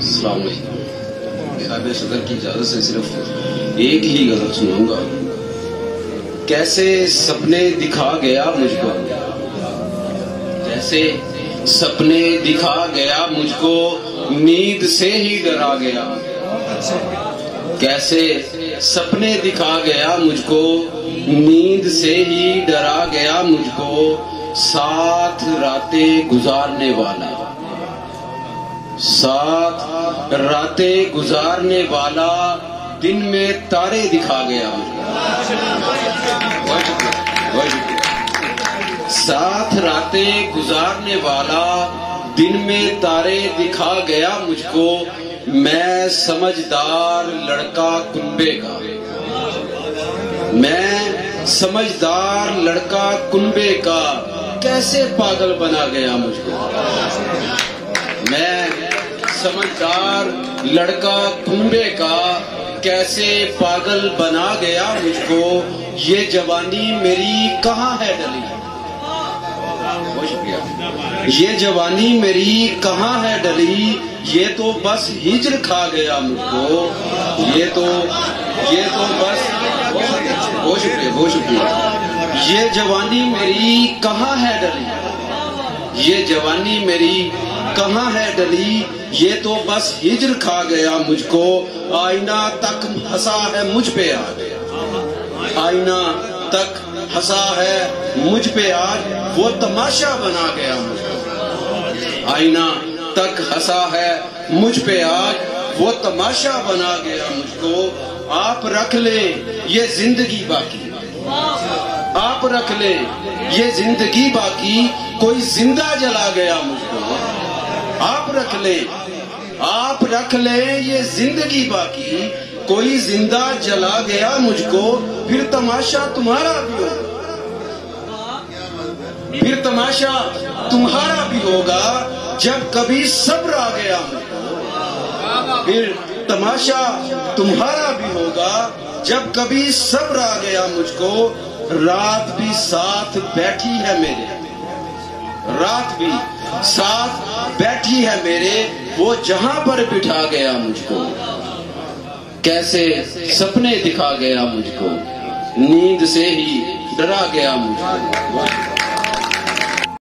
السلام علیکم. صاحب صدر کی اجازت سے صرف ایک ہی غزل سناؤں گا. کیسے سپنے دکھا گیا مجھ کو، کیسے سپنے دکھا گیا مجھ کو، نیند سے ہی ڈرا گیا. کیسے سپنے دکھا گیا مجھ کو، نیند سے ہی ڈرا گیا مجھ کو. ساتھ راتیں گزارنے والا، ساتھ راتیں گزارنے والا، دن میں تارے دکھا گیا مجھ کو. ساتھ راتیں گزارنے والا، دن میں تارے دکھا گیا مجھ کو. میں سمجھدار لڑکا کنبے کا، میں سمجھدار لڑکا کنبے کا، کیسے پاگل بنا گیا مجھ کو. میں سمجھدار لڑکا کنبے کا، کیسے پاگل بنا گیا مجھ کو. یہ جوانی میری کہاں ہے ڈلی، یہ جوانی میری کہاں ہے ڈلی. یہ تو بس ہجر کھا گیا مجھ کو. یہ تو بس بہت شکریہ. یہ جوانی میری کہاں ہے ڈلی، یہ جوانی میری کہاں ہے ڈلی. یہ تو بس ہجر کھا گیا مجھ کو. آئینہ تک ہنسا ہے مجھ پہ آج، آئینہ تک ہنسا ہے مجھ پہ آج، وہ تماشا بنا گیا مجھ کو. آئینہ تک ہنسا ہے مجھ پہ آج، وہ تماشا بنا گیا مجھ کو. آپ رکھ لیں یہ زندگی باقی، آپ رکھ لیں یہ زندگی باقی، کوئی زندہ جلا گیا مجھ کو. آپ رکھ لیں، آپ رکھ لیں یہ زندگی باقی، کوئی زندہ جلا گیا مجھ کو. پھر تماشا تمہارا بھی ہوگا، پھر تماشا تمہارا بھی ہوگا، جب کبھی صبر آ گیا مجھ کو. پھر تماشا تمہارا بھی ہوگا، جب کبھی صبر آ گیا مجھ کو. رات بھی ساتھ بیٹھی ہے میرے، رات بھی ساتھ بیٹھی ہے میرے، وہ جہاں پر بٹھا گیا مجھ کو. کیسے سپنے دکھا گیا مجھ کو، نیند سے ہی ڈرا گیا مجھ کو.